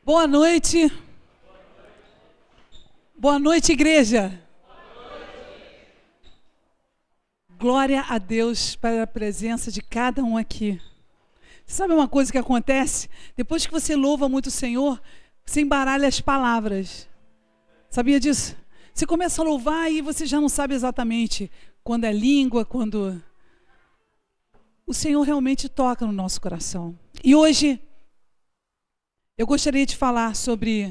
Boa noite. Boa noite, igreja. Glória a Deus para a presença de cada um aqui. Sabe uma coisa que acontece? Depois que você louva muito o Senhor, você embaralha as palavras. Sabia disso? Você começa a louvar e você já não sabe exatamente quando é língua, quando... O Senhor realmente toca no nosso coração. E hoje, eu gostaria de falar sobre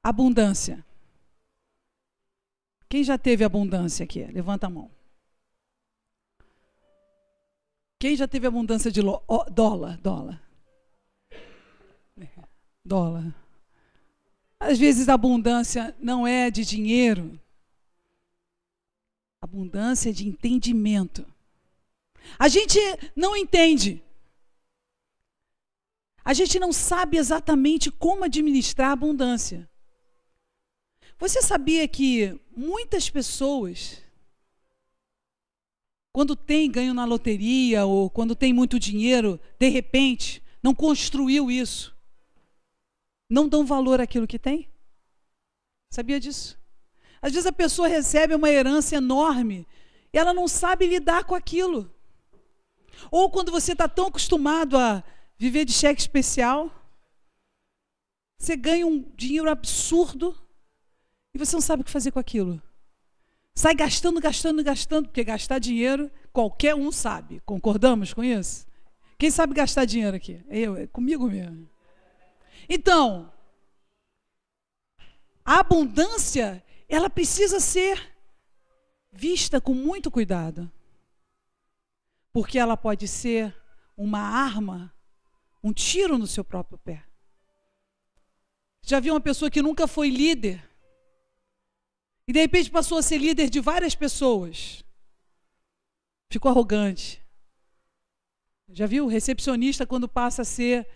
abundância. Quem já teve abundância aqui? Levanta a mão. Quem já teve abundância de dólar? Dólar. Às vezes a abundância não é de dinheiro. Abundância é de entendimento. A gente não entende. A gente não sabe exatamente como administrar a abundância. Você sabia que muitas pessoas, quando ganham na loteria ou quando tem muito dinheiro, de repente, não construiu isso, não dão valor àquilo que tem? Sabia disso? Às vezes a pessoa recebe uma herança enorme e ela não sabe lidar com aquilo. Ou quando você está tão acostumado a viver de cheque especial, você ganha um dinheiro absurdo e você não sabe o que fazer com aquilo. Sai gastando, porque gastar dinheiro qualquer um sabe. Concordamos com isso? Quem sabe gastar dinheiro aqui? É comigo mesmo. Então, a abundância, ela precisa ser vista com muito cuidado. Porque ela pode ser uma arma, um tiro no seu próprio pé. Já viu uma pessoa que nunca foi líder e de repente passou a ser líder de várias pessoas? Ficou arrogante. Já viu? Recepcionista quando passa a ser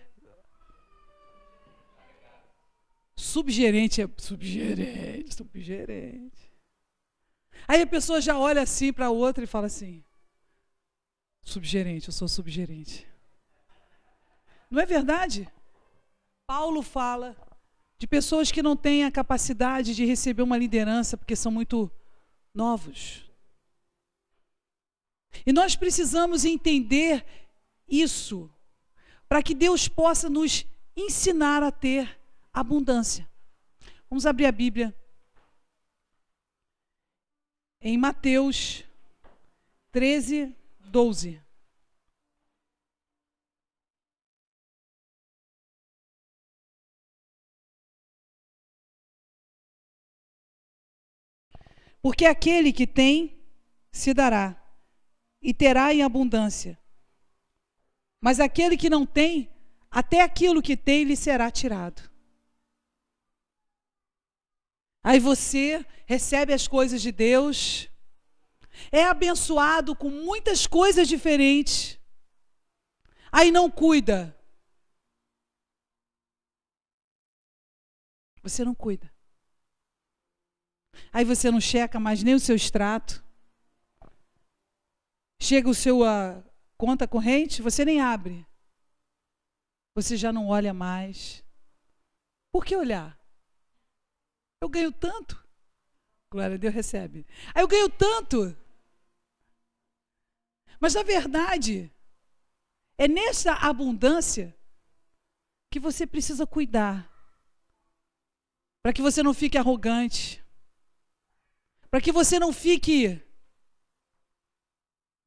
subgerente. Aí a pessoa já olha assim para a outra e fala assim: subgerente, eu sou subgerente. Não é verdade? Paulo fala de pessoas que não têm a capacidade de receber uma liderança porque são muito novos. E nós precisamos entender isso para que Deus possa nos ensinar a ter abundância. Vamos abrir a Bíblia em Mateus 13, 12. Porque aquele que tem, se dará, e terá em abundância. Mas aquele que não tem, até aquilo que tem lhe será tirado. Aí você recebe as coisas de Deus, é abençoado com muitas coisas diferentes, aí não cuida. Você não cuida. Aí você não checa mais nem o seu extrato. Chega o seu conta corrente, você nem abre. Você já não olha mais. Por que olhar? Eu ganho tanto. Glória a Deus, recebe. Aí eu ganho tanto. Mas na verdade, é nessa abundância que você precisa cuidar. Para que você não fique arrogante. Para que você não fique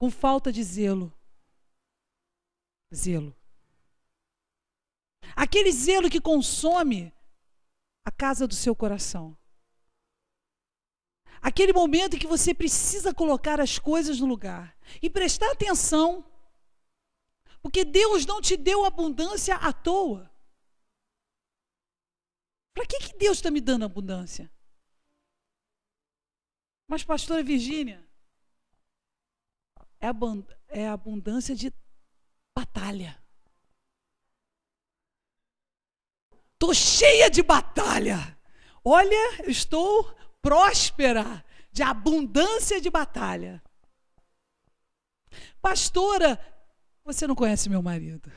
com falta de zelo. Zelo. Aquele zelo que consome a casa do seu coração. Aquele momento em que você precisa colocar as coisas no lugar. E prestar atenção. Porque Deus não te deu abundância à toa. Para que Deus está me dando abundância? Mas, pastora Virgínia, é abundância de batalha. Estou cheia de batalha. Olha, eu estou próspera de abundância de batalha. Pastora, você não conhece meu marido.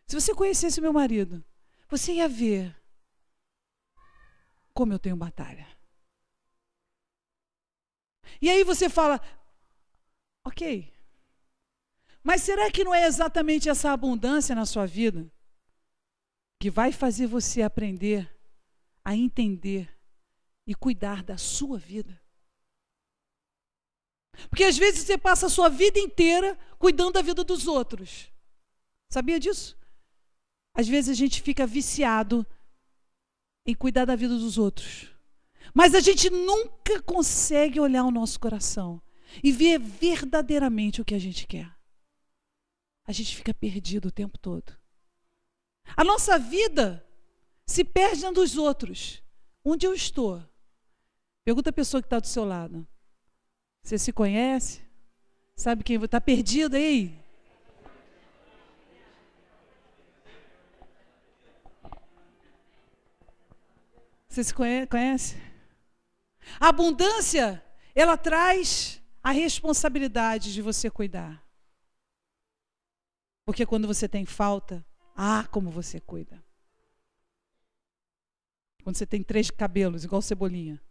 Se você conhecesse meu marido, você ia ver como eu tenho batalha. E aí você fala, ok, mas será que não é exatamente essa abundância na sua vida que vai fazer você aprender a entender e cuidar da sua vida? Porque às vezes você passa a sua vida inteira cuidando da vida dos outros. Sabia disso? Às vezes a gente fica viciado em cuidar da vida dos outros. Mas a gente nunca consegue olhar o nosso coração e ver verdadeiramente o que a gente quer. A gente fica perdido o tempo todo. A nossa vida se perde dentro dos outros. Onde eu estou? Pergunta a pessoa que está do seu lado. Você se conhece? Sabe quem está perdido aí? Você se conhece? A abundância, ela traz a responsabilidade de você cuidar. Porque quando você tem falta, como você cuida. Quando você tem 3 cabelos, igual Cebolinha.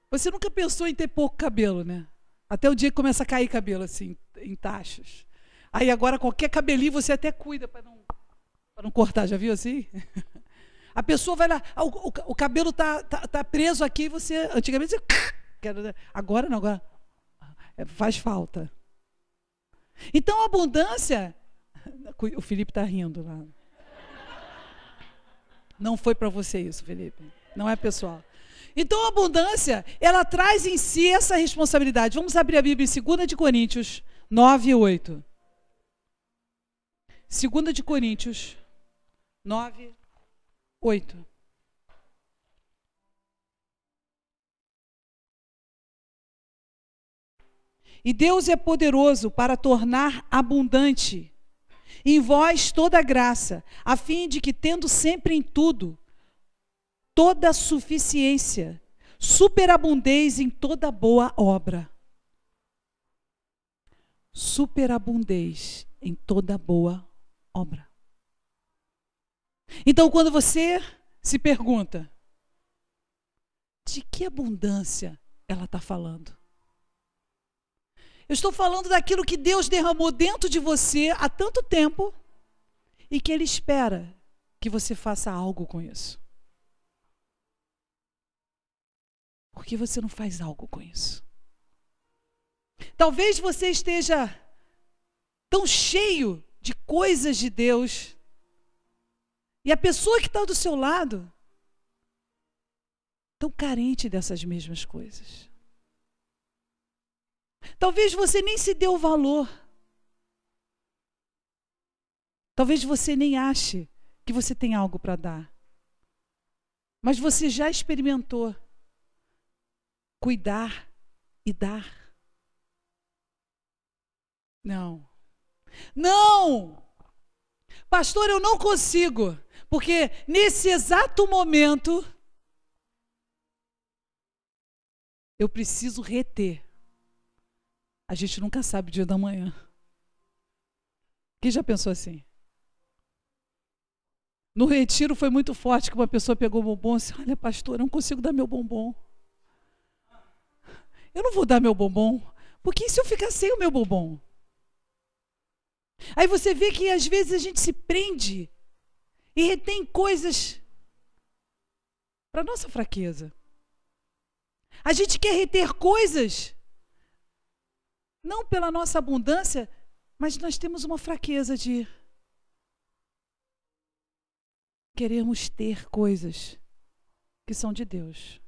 Você nunca pensou em ter pouco cabelo, né? Até o dia que começa a cair cabelo, assim, em tachos. Aí agora qualquer cabelinho você até cuida para não cortar, já viu assim? A pessoa vai lá, o cabelo tá preso aqui, você, antigamente você... Agora não, agora faz falta. Então a abundância... O Felipe está rindo lá. Não foi para você isso, Felipe. Não é pessoal. Então a abundância, ela traz em si essa responsabilidade. Vamos abrir a Bíblia em 2 de Coríntios 9, 8. 2 de Coríntios 9, 8. E Deus é poderoso para tornar abundante em vós toda a graça, a fim de que, tendo sempre em tudo toda a suficiência, superabundeis em toda boa obra. Superabundeis em toda boa obra. Então, quando você se pergunta, de que abundância ela está falando? Eu estou falando daquilo que Deus derramou dentro de você há tanto tempo e que Ele espera que você faça algo com isso. Por que você não faz algo com isso? Talvez você esteja tão cheio de coisas de Deus e a pessoa que está do seu lado tão carente dessas mesmas coisas. Talvez você nem se dê o valor. Talvez você nem ache que você tem algo para dar. Mas você já experimentou cuidar e dar? Não. Não! Pastor, eu não consigo, porque nesse exato momento eu preciso reter. A gente nunca sabe o dia da manhã. Quem já pensou assim? No retiro foi muito forte que uma pessoa pegou o bombom e disse, olha, pastor, eu não consigo dar meu bombom. Eu não vou dar meu bombom, porque e se eu ficar sem o meu bombom? Aí você vê que às vezes a gente se prende e retém coisas para nossa fraqueza. A gente quer reter coisas, não pela nossa abundância, mas nós temos uma fraqueza de queremos ter coisas que são de Deus.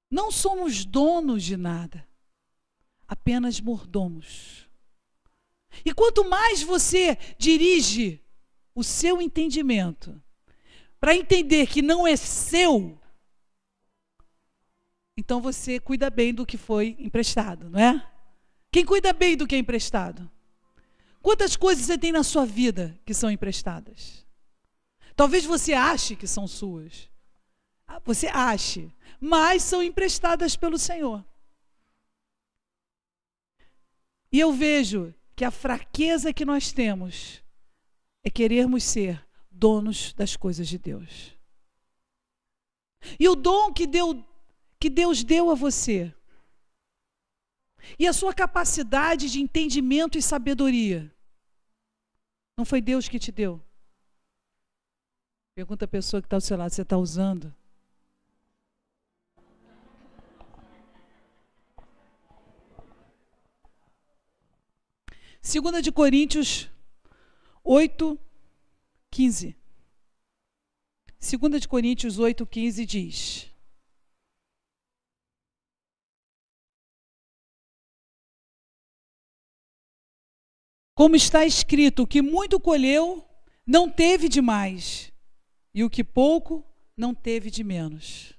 Não somos donos de nada, apenas mordomos. E quanto mais você dirige o seu entendimento para entender que não é seu, então você cuida bem do que foi emprestado, não é? Quem cuida bem do que é emprestado? Quantas coisas você tem na sua vida que são emprestadas? Talvez você ache que são suas. Você ache, mas são emprestadas pelo Senhor. E eu vejo que a fraqueza que nós temos é querermos ser donos das coisas de Deus. E o dom que Deus deu a você, e a sua capacidade de entendimento e sabedoria, não foi Deus que te deu? Pergunta a pessoa que está ao seu lado, você está usando? Segunda de Coríntios 8:15. 2 de Coríntios 8:15 diz: como está escrito, o que muito colheu, não teve de mais, e o que pouco, não teve de menos.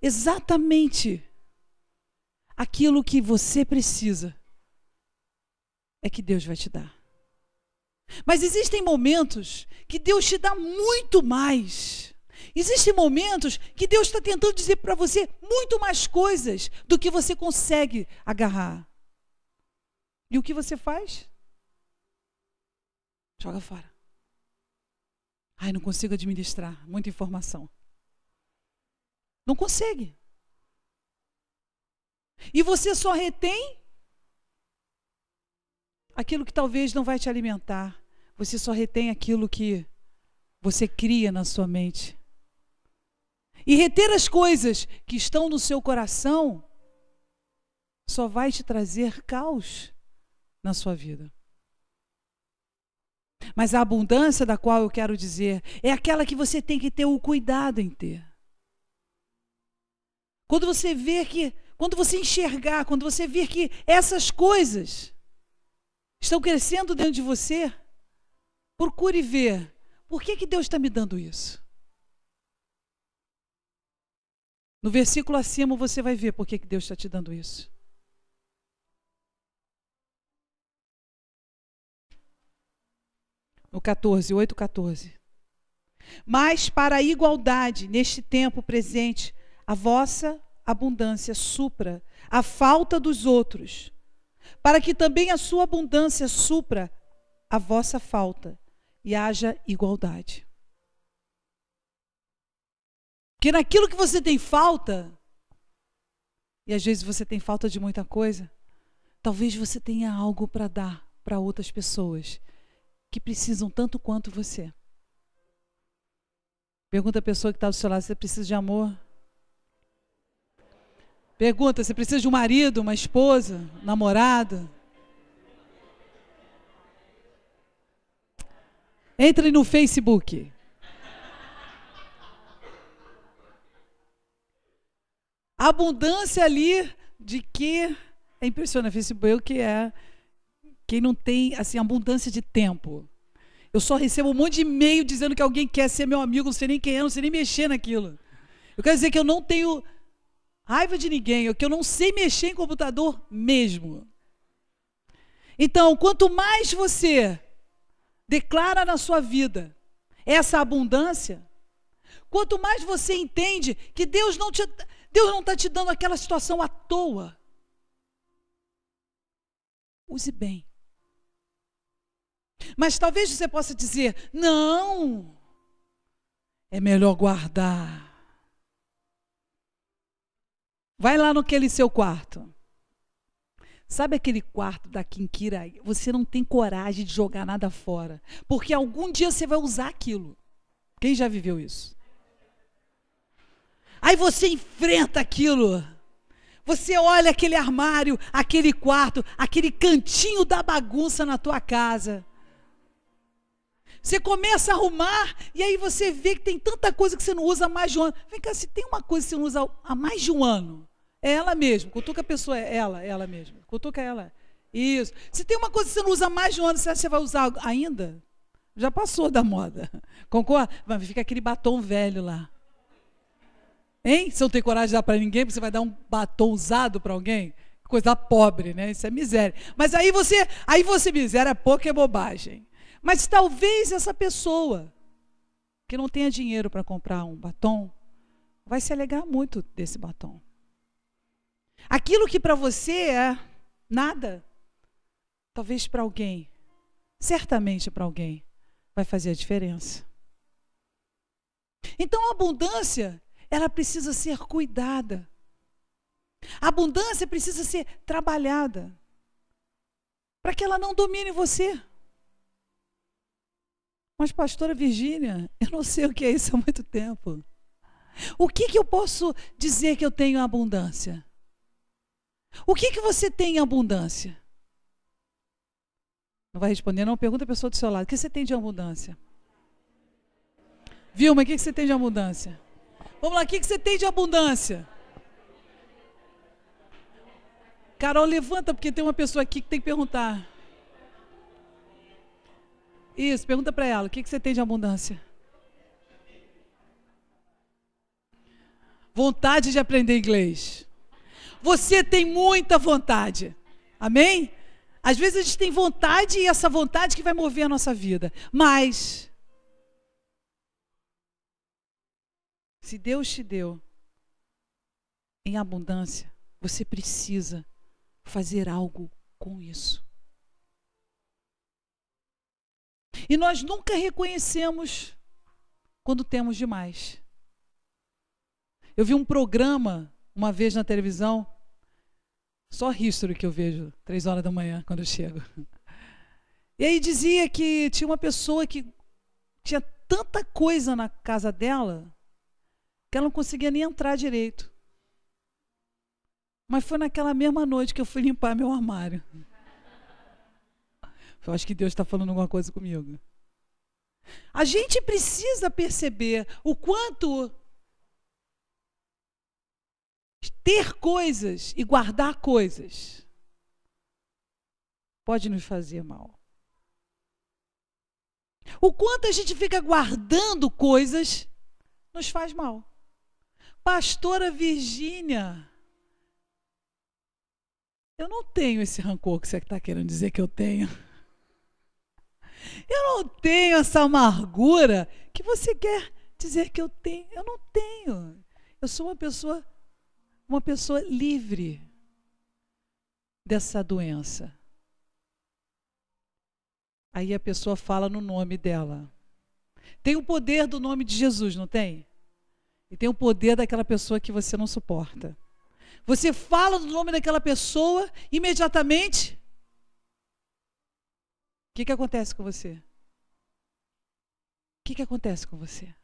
Exatamente aquilo que você precisa é que Deus vai te dar. Mas existem momentos que Deus te dá muito mais. Existem momentos que Deus está tentando dizer para você muito mais coisas do que você consegue agarrar. E o que você faz? Joga fora. Ai, não consigo administrar, muita informação. Não consegue. E você só retém aquilo que talvez não vai te alimentar. Você só retém aquilo que você cria na sua mente. E reter as coisas que estão no seu coração só vai te trazer caos na sua vida. Mas a abundância da qual eu quero dizer é aquela que você tem que ter o cuidado em ter. Quando você enxergar, quando você ver que essas coisas estão crescendo dentro de você, procure ver, por que Deus está me dando isso? No versículo acima você vai ver por que Deus está te dando isso. No 8:14. Mas para a igualdade, neste tempo presente, a vossa abundância supra a falta dos outros, para que também a sua abundância supra a vossa falta, e haja igualdade. Porque naquilo que você tem falta, e às vezes você tem falta de muita coisa, talvez você tenha algo para dar para outras pessoas que precisam tanto quanto você. Pergunta a pessoa que está do seu lado, você precisa de amor? Pergunta, você precisa de um marido, uma esposa, um namorado? Entre no Facebook. A abundância ali de que é impressionante. Facebook é quem não tem assim abundância de tempo. Eu só recebo um monte de e-mail dizendo que alguém quer ser meu amigo, não sei nem quem é, não sei nem mexer naquilo. Eu quero dizer que eu não tenho raiva de ninguém, que eu não sei mexer em computador mesmo. Então, quanto mais você declara na sua vida essa abundância, quanto mais você entende que Deus não está te dando aquela situação à toa. Use bem. Mas talvez você possa dizer, não, é melhor guardar. Vai lá naquele seu quarto. Sabe aquele quarto da quinquira? Você não tem coragem de jogar nada fora, porque algum dia você vai usar aquilo. Quem já viveu isso? Aí você enfrenta aquilo. Você olha aquele armário, aquele quarto, aquele cantinho da bagunça na tua casa. Você começa a arrumar e aí você vê que tem tanta coisa que você não usa há mais de um ano. Vem cá, se tem uma coisa que você não usa há mais de um ano, é ela mesma. Cutuca a pessoa, é ela mesma. Cutuca ela. Isso. Se tem uma coisa que você não usa há mais de um ano, você vai usar ainda? Já passou da moda. Concorda? Mas fica aquele batom velho lá. Hein? Se não tem coragem de dar para ninguém, você vai dar um batom usado para alguém? Coisa pobre, né? Isso é miséria. Mas aí você, miséria é pouca, é bobagem. Mas talvez essa pessoa que não tenha dinheiro para comprar um batom, vai se alegar muito desse batom. Aquilo que para você é nada, talvez para alguém, certamente para alguém, vai fazer a diferença. Então a abundância, ela precisa ser cuidada. A abundância precisa ser trabalhada, para que ela não domine você. Mas, pastora Virgínia, eu não sei o que é isso há muito tempo. O que eu posso dizer que eu tenho abundância? O que você tem em abundância? Não vai responder, não? Pergunta a pessoa do seu lado. O que você tem de abundância? Vilma, o que você tem de abundância? Vamos lá, o que você tem de abundância? Carol, levanta, porque tem uma pessoa aqui que tem que perguntar. Isso, pergunta para ela, o que você tem de abundância? Vontade de aprender inglês. Você tem muita vontade. Amém? Às vezes a gente tem vontade e essa vontade que vai mover a nossa vida. Mas, se Deus te deu em abundância, você precisa fazer algo com isso. E nós nunca reconhecemos quando temos demais. Eu vi um programa uma vez na televisão, só History que eu vejo, 3 horas da manhã, quando eu chego. E aí dizia que tinha uma pessoa que tinha tanta coisa na casa dela, que ela não conseguia nem entrar direito. Mas foi naquela mesma noite que eu fui limpar meu armário. Eu acho que Deus está falando alguma coisa comigo. A gente precisa perceber o quanto ter coisas e guardar coisas pode nos fazer mal. O quanto a gente fica guardando coisas nos faz mal. Pastora Virgínia, eu não tenho esse rancor que você está querendo dizer que eu tenho. Eu não tenho essa amargura que você quer dizer que eu tenho. Eu não tenho. Eu sou uma pessoa livre dessa doença. Aí a pessoa fala no nome dela. Tem o poder do nome de Jesus, não tem? E tem o poder daquela pessoa que você não suporta. Você fala do nome daquela pessoa, imediatamente, o que acontece com você? O que acontece com você?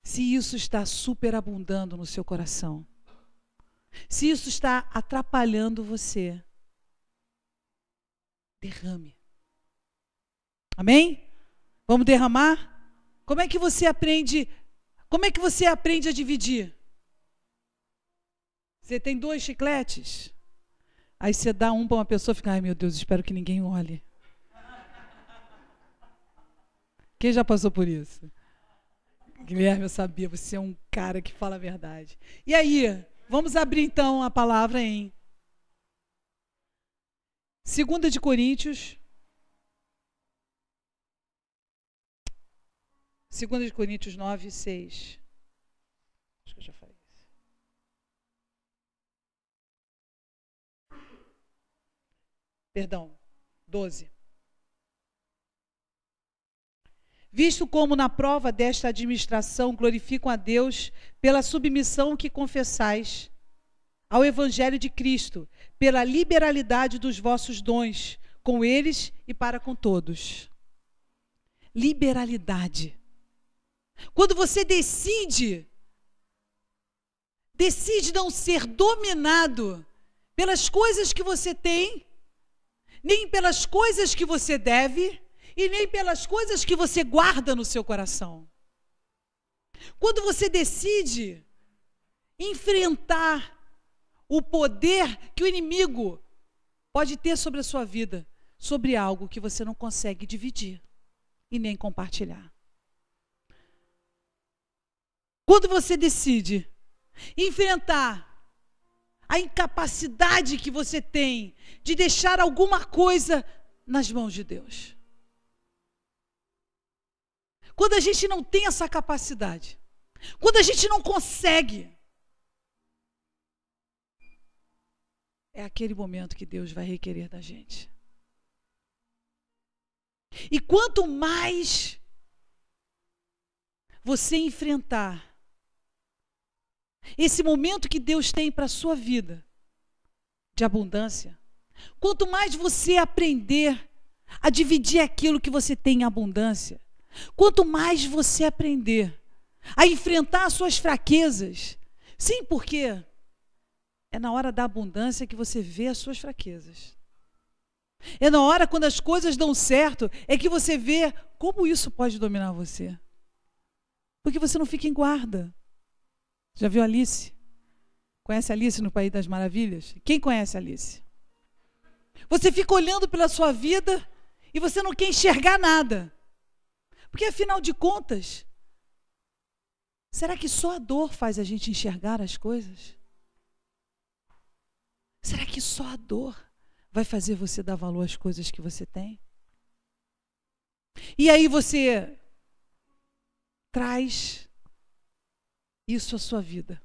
Se isso está superabundando no seu coração, se isso está atrapalhando você, derrame. Amém? Vamos derramar? Como é que você aprende? Como é que você aprende a dividir? Você tem 2 chicletes? Aí você dá um para uma pessoa e fica, ai meu Deus, espero que ninguém olhe. Quem já passou por isso? Guilherme, eu sabia, você é um cara que fala a verdade. E aí, vamos abrir então a palavra em 2 de Coríntios. 2 de Coríntios 9, 6. Acho que eu já falei isso. Perdão, 12. Visto como na prova desta administração glorificam a Deus pela submissão que confessais ao Evangelho de Cristo, pela liberalidade dos vossos dons, com eles e para com todos. Liberalidade. Quando você decide não ser dominado pelas coisas que você tem, nem pelas coisas que você deve, e nem pelas coisas que você guarda no seu coração. Quando você decide enfrentar o poder que o inimigo pode ter sobre a sua vida, sobre algo que você não consegue dividir e nem compartilhar. Quando você decide enfrentar a incapacidade que você tem de deixar alguma coisa nas mãos de Deus. Quando a gente não tem essa capacidade, quando a gente não consegue, é aquele momento que Deus vai requerer da gente. E quanto mais você enfrentar esse momento que Deus tem para a sua vida, de abundância, quanto mais você aprender a dividir aquilo que você tem em abundância, quanto mais você aprender a enfrentar as suas fraquezas, sim, porque é na hora da abundância que você vê as suas fraquezas. É na hora quando as coisas dão certo, é que você vê como isso pode dominar você. Porque você não fica em guarda. Já viu Alice? Conhece Alice no País das Maravilhas? Quem conhece Alice? Você fica olhando pela sua vida e você não quer enxergar nada. Porque afinal de contas, será que só a dor faz a gente enxergar as coisas? Será que só a dor vai fazer você dar valor às coisas que você tem? E aí você traz isso à sua vida.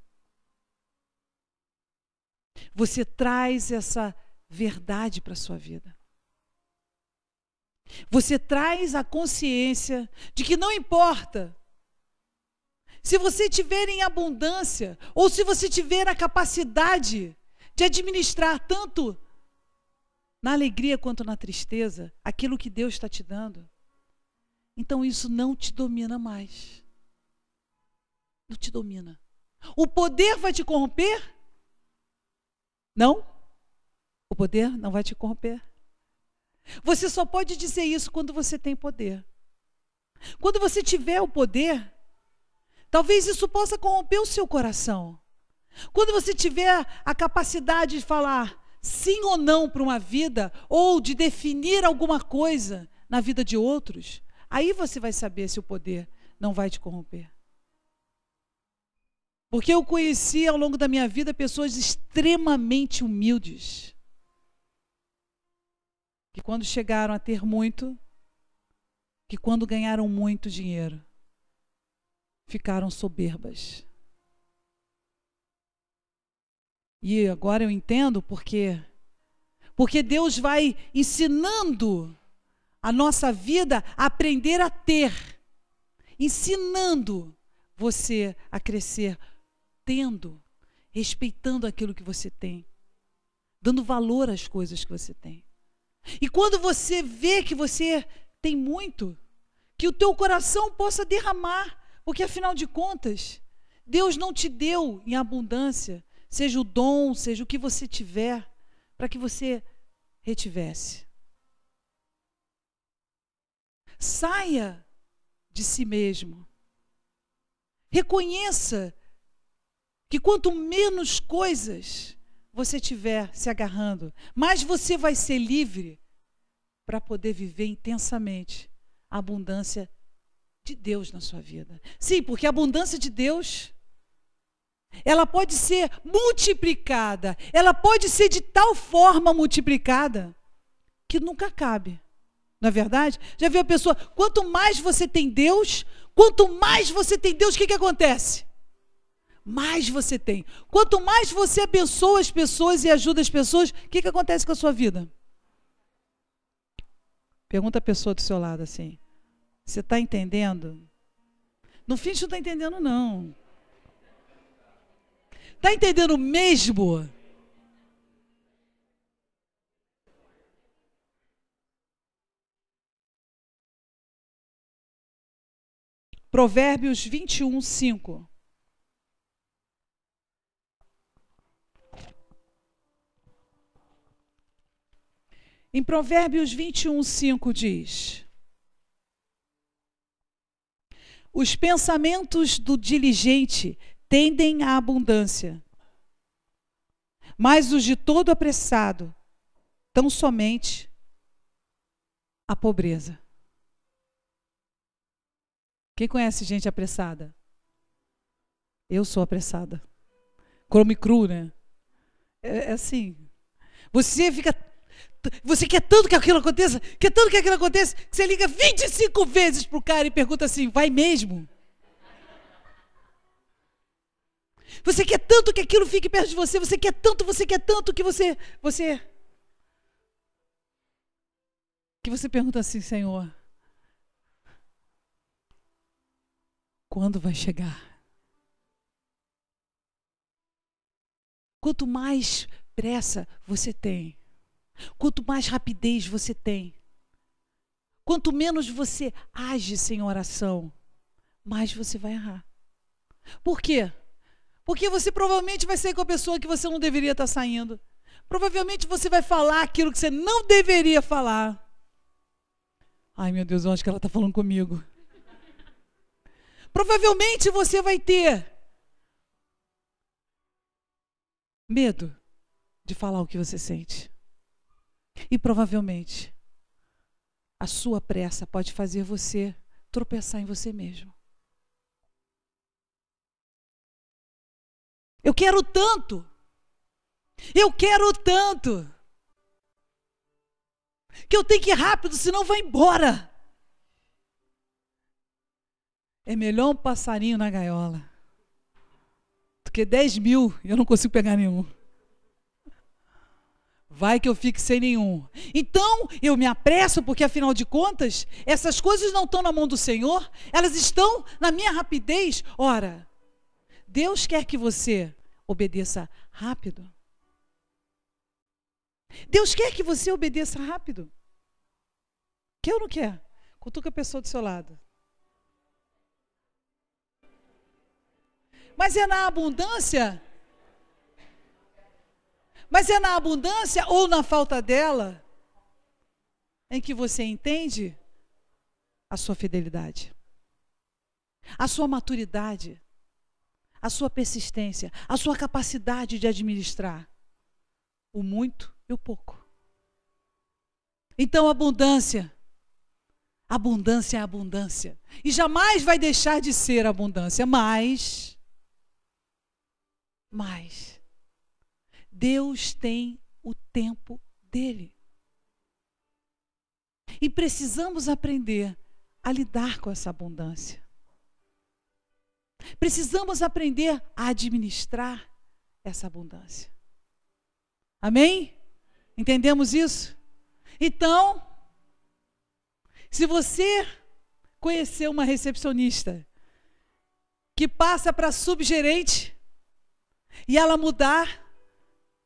Você traz essa verdade para a sua vida. Você traz a consciência de que não importa se você tiver em abundância ou se você tiver a capacidade de administrar tanto na alegria quanto na tristeza aquilo que Deus está te dando. Então isso não te domina mais. Não te domina. O poder vai te corromper? Não. O poder não vai te corromper. Você só pode dizer isso quando você tem poder. Quando você tiver o poder, talvez isso possa corromper o seu coração. Quando você tiver a capacidade de falar sim ou não para uma vida, ou de definir alguma coisa na vida de outros, aí você vai saber se o poder não vai te corromper. Porque eu conheci ao longo da minha vida pessoas extremamente humildes, que quando chegaram a ter muito, que quando ganharam muito dinheiro, ficaram soberbas. E agora eu entendo porque Deus vai ensinando a nossa vida a aprender a ter, ensinando você a crescer, tendo, respeitando aquilo que você tem, dando valor às coisas que você tem. E quando você vê que você tem muito, que o teu coração possa derramar, porque afinal de contas, Deus não te deu em abundância, seja o dom, seja o que você tiver, para que você retivesse. Saia de si mesmo. Reconheça que quanto menos coisas você tiver se agarrando, mais você vai ser livre para poder viver intensamente a abundância de Deus na sua vida. Sim, porque a abundância de Deus, ela pode ser multiplicada, ela pode ser de tal forma multiplicada que nunca cabe. Não é verdade? Já viu a pessoa, quanto mais você tem Deus, o que acontece? Mais você tem. Quanto mais você abençoa as pessoas e ajuda as pessoas, o que acontece com a sua vida? Pergunta a pessoa do seu lado assim, você está entendendo? Não finge que não está entendendo, não. Está entendendo mesmo? Provérbios 21, 5. Em Provérbios 21, 5 diz: os pensamentos do diligente tendem à abundância, mas os de todo apressado tão somente à pobreza. Quem conhece gente apressada? Eu sou apressada. Come cru, né? É assim. Você quer tanto que aquilo aconteça, que você liga 25 vezes para o cara e pergunta assim, vai mesmo? Você quer tanto que aquilo fique perto de você. Você quer tanto que você pergunta assim: Senhor, quando vai chegar? Quanto mais pressa você tem, quanto mais rapidez você tem, quanto menos você age sem oração, mais você vai errar. Por quê? Porque você provavelmente vai sair com a pessoa que você não deveria estar saindo. Provavelmente você vai falar aquilo que você não deveria falar. Ai, meu Deus, eu acho que ela está falando comigo. Provavelmente você vai ter medo de falar o que você sente. E provavelmente a sua pressa pode fazer você tropeçar em você mesmo. Eu quero tanto, que eu tenho que ir rápido, senão vai embora. É melhor um passarinho na gaiola do que 10.000 e eu não consigo pegar nenhum. Vai que eu fique sem nenhum. Então, eu me apresso, porque afinal de contas, essas coisas não estão na mão do Senhor, elas estão na minha rapidez. Ora, Deus quer que você obedeça rápido. Deus quer que você obedeça rápido. Quer ou não quer? Cutuca a pessoa do seu lado. Mas é na abundância? Mas é na abundância ou na falta dela em que você entende a sua fidelidade, a sua maturidade, a sua persistência, a sua capacidade de administrar o muito e o pouco. Então, abundância é abundância. E jamais vai deixar de ser abundância. Mas Deus tem o tempo dele. E precisamos aprender a lidar com essa abundância. Precisamos aprender a administrar essa abundância. Amém? Entendemos isso? Então, se você conhecer uma recepcionista que passa para subgerente e ela mudar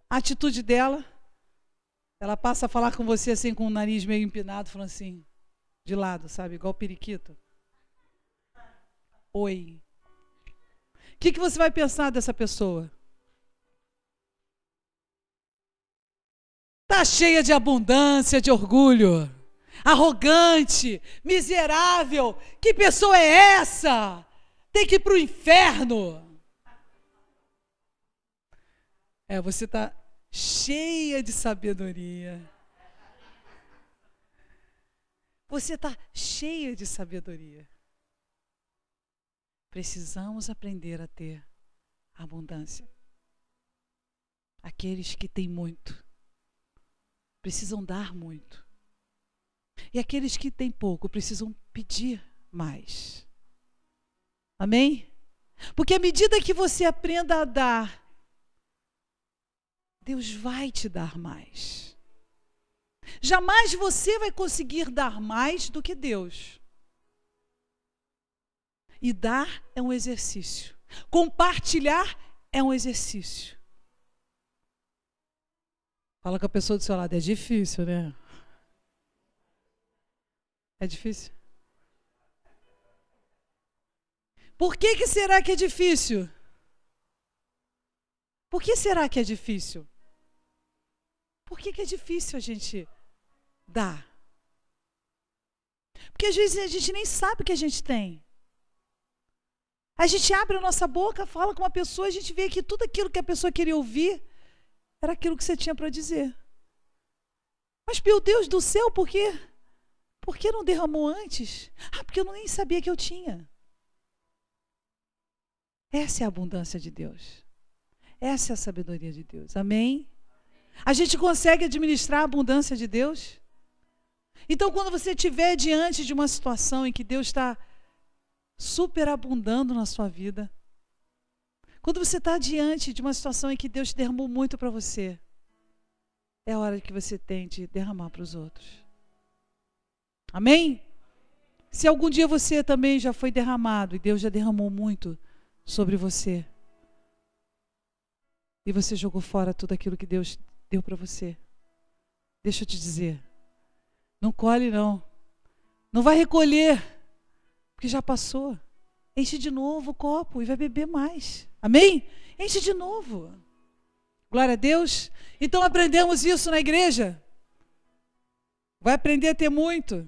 a atitude dela, ela passa a falar com você assim, com o nariz meio empinado, falando assim, de lado, sabe, igual periquito. Oi. O que você vai pensar dessa pessoa? Está cheia de abundância, de orgulho, arrogante, miserável. Que pessoa é essa? Tem que ir para o inferno. Você está cheia de sabedoria. Você está cheia de sabedoria. Precisamos aprender a ter abundância. Aqueles que têm muito precisam dar muito. E aqueles que têm pouco precisam pedir mais. Amém? Porque à medida que você aprenda a dar, Deus vai te dar mais. Jamais você vai conseguir dar mais do que Deus. E dar é um exercício. Compartilhar é um exercício. Fala com a pessoa do seu lado, é difícil, né? É difícil? Por que será que é difícil? Por que será que é difícil? Por que é difícil a gente dar? Porque às vezes a gente nem sabe o que a gente tem. A gente abre a nossa boca, fala com uma pessoa, a gente vê que tudo aquilo que a pessoa queria ouvir era aquilo que você tinha para dizer. Mas, meu Deus do céu, por quê? Por que não derramou antes? Porque eu nem sabia que eu tinha. Essa é a abundância de Deus. Essa é a sabedoria de Deus. Amém? A gente consegue administrar a abundância de Deus? Então, quando você estiver diante de uma situação em que Deus está superabundando na sua vida, Quando você está diante de uma situação em que Deus derramou muito para você, é a hora que você tem de derramar para os outros. Amém? Se algum dia você também já foi derramado e Deus já derramou muito sobre você, e você jogou fora tudo aquilo que Deus deu para você, deixa eu te dizer, não colhe não. Não vai recolher, porque já passou. Enche de novo o copo e vai beber mais. Amém? Enche de novo. Glória a Deus. Então aprendemos isso na igreja. Vai aprender a ter muito.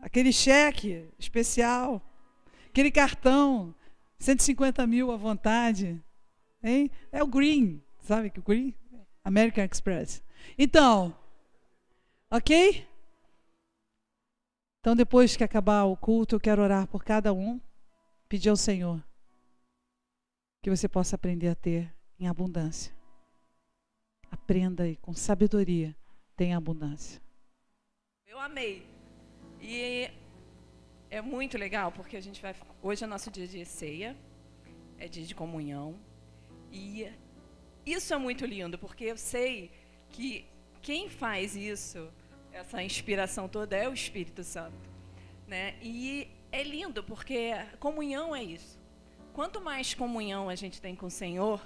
Aquele cheque especial, aquele cartão, 150 mil à vontade. Hein? É o Green, sabe que o Green? American Express. Então, ok? Então, depois que acabar o culto, eu quero orar por cada um, pedir ao Senhor que você possa aprender a ter em abundância. Aprenda aí, com sabedoria, tenha abundância. Eu amei. E é muito legal, porque a gente vai... Hoje é nosso dia de ceia, é dia de comunhão. E isso é muito lindo, porque eu sei que quem faz isso, essa inspiração toda, é o Espírito Santo, né? E é lindo, porque comunhão é isso. Quanto mais comunhão a gente tem com o Senhor,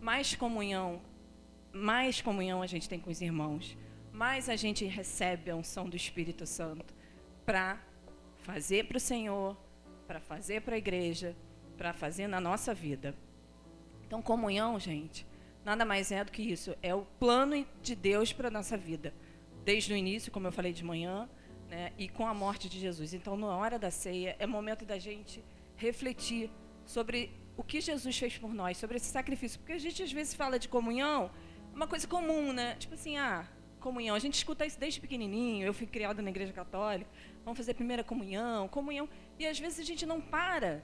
mais comunhão a gente tem com os irmãos, mais a gente recebe a unção do Espírito Santo para fazer para o Senhor, para fazer para a igreja, para fazer na nossa vida. Então, comunhão, gente, nada mais é do que isso. É o plano de Deus para a nossa vida. Desde o início, como eu falei de manhã, né, e com a morte de Jesus. Então, na hora da ceia, é momento da gente refletir sobre o que Jesus fez por nós, sobre esse sacrifício. Porque a gente, às vezes, fala de comunhão, é uma coisa comum, né? Tipo assim, comunhão. A gente escuta isso desde pequenininho. Eu fui criada na igreja católica. Vamos fazer a primeira comunhão. E, às vezes, a gente não para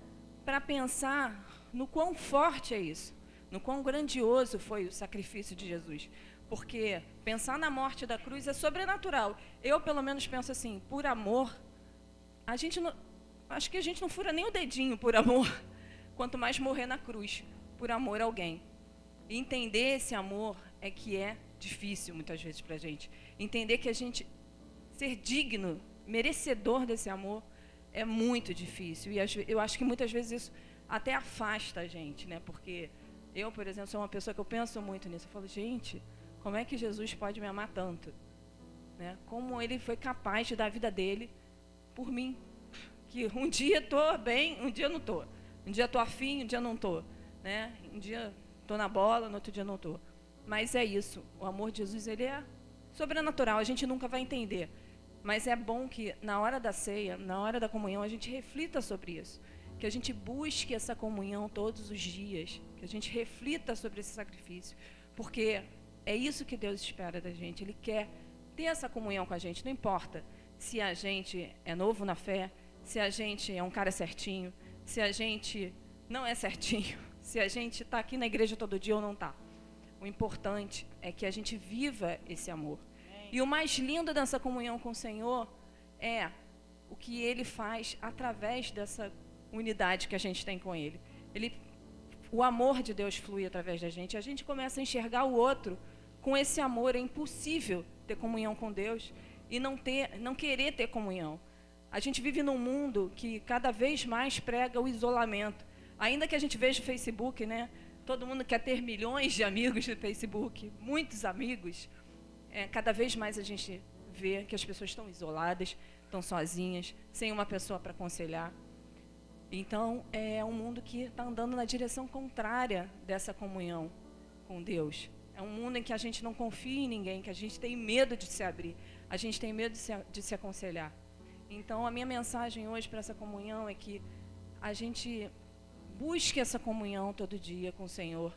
pensar no quão forte é isso, no quão grandioso foi o sacrifício de Jesus. Porque pensar na morte da cruz é sobrenatural. Eu, pelo menos, penso assim, por amor, acho que a gente não fura nem o dedinho por amor, quanto mais morrer na cruz, por amor a alguém. E entender esse amor é que é difícil, muitas vezes, para a gente. Entender que a gente ser digno, merecedor desse amor, é muito difícil. E eu acho que muitas vezes isso até afasta a gente, né? Porque eu, por exemplo, sou uma pessoa que eu penso muito nisso. Eu falo, gente, como é que Jesus pode me amar tanto? Né? Como ele foi capaz de dar a vida dele por mim? Que um dia estou bem, um dia não estou. Um dia estou afim, um dia não estou. Né? Um dia estou na bola, no outro dia não estou. Mas é isso. O amor de Jesus, ele é sobrenatural. A gente nunca vai entender. Mas é bom que na hora da ceia, na hora da comunhão, a gente reflita sobre isso. Que a gente busque essa comunhão todos os dias. Que a gente reflita sobre esse sacrifício. Porque é isso que Deus espera da gente. Ele quer ter essa comunhão com a gente. Não importa se a gente é novo na fé, se a gente é um cara certinho, se a gente não é certinho, se a gente está aqui na igreja todo dia ou não está. O importante é que a gente viva esse amor. E o mais lindo dessa comunhão com o Senhor é o que Ele faz através dessa unidade que a gente tem com Ele. O amor de Deus flui através da gente. A gente começa a enxergar o outro com esse amor. É impossível ter comunhão com Deus e não querer ter comunhão. A gente vive num mundo que cada vez mais prega o isolamento. Ainda que a gente veja o Facebook, né? Todo mundo quer ter milhões de amigos no Facebook, muitos amigos. Cada vez mais a gente vê que as pessoas estão isoladas, estão sozinhas, sem uma pessoa para aconselhar. Então, é um mundo que está andando na direção contrária dessa comunhão com Deus. É um mundo em que a gente não confia em ninguém, que a gente tem medo de se abrir, a gente tem medo de se aconselhar. Então, a minha mensagem hoje para essa comunhão é que a gente busque essa comunhão todo dia com o Senhor,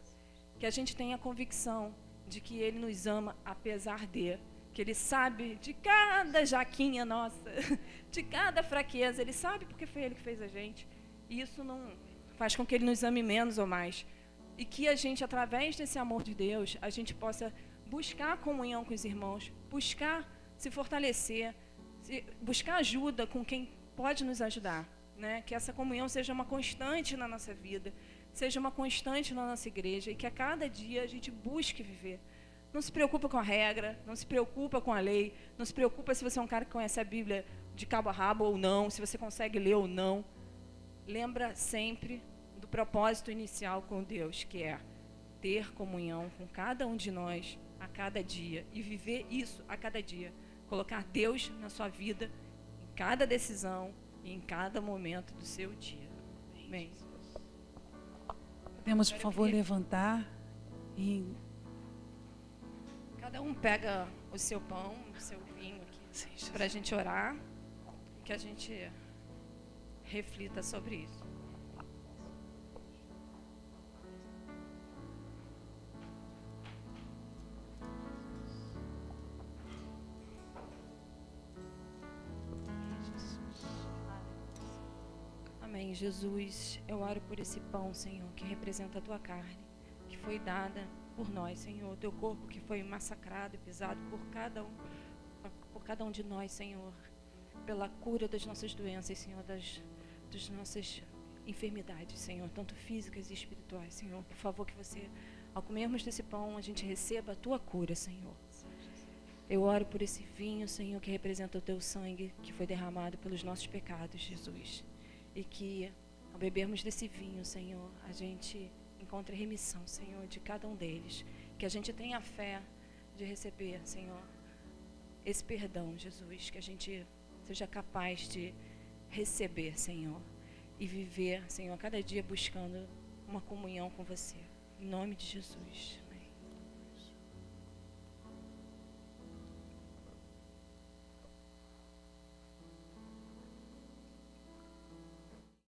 que a gente tenha a convicção de que Ele nos ama apesar de, que Ele sabe de cada jaquinha nossa, de cada fraqueza, Ele sabe porque foi Ele que fez a gente. E isso não faz com que Ele nos ame menos ou mais. E que a gente, através desse amor de Deus, a gente possa buscar a comunhão com os irmãos, buscar se fortalecer, buscar ajuda com quem pode nos ajudar, né? Que essa comunhão seja uma constante na nossa vida, seja uma constante na nossa igreja e que a cada dia a gente busque viver. Não se preocupa com a regra, não se preocupa com a lei, não se preocupa se você é um cara que conhece a Bíblia de cabo a rabo ou não, se você consegue ler ou não. Lembra sempre do propósito inicial com Deus, que é ter comunhão com cada um de nós a cada dia e viver isso a cada dia. Colocar Deus na sua vida, em cada decisão e em cada momento do seu dia. Amém. Podemos, por favor, levantar e... Cada um pega o seu pão, o seu vinho aqui, para a gente orar, que a gente reflita sobre isso. Amém, Jesus, eu oro por esse pão, Senhor, que representa a tua carne, que foi dada por nós, Senhor, teu corpo que foi massacrado e pisado por cada um de nós, Senhor, pela cura das nossas doenças, Senhor, das nossas enfermidades, Senhor, tanto físicas e espirituais, Senhor. Por favor, que você, ao comermos desse pão, a gente receba a tua cura, Senhor. Eu oro por esse vinho, Senhor, que representa o teu sangue, que foi derramado pelos nossos pecados, Jesus. E que, ao bebermos desse vinho, Senhor, a gente encontre remissão, Senhor, de cada um deles. Que a gente tenha a fé de receber, Senhor, esse perdão, Jesus. Que a gente seja capaz de receber, Senhor, e viver, Senhor, a cada dia buscando uma comunhão com você. Em nome de Jesus.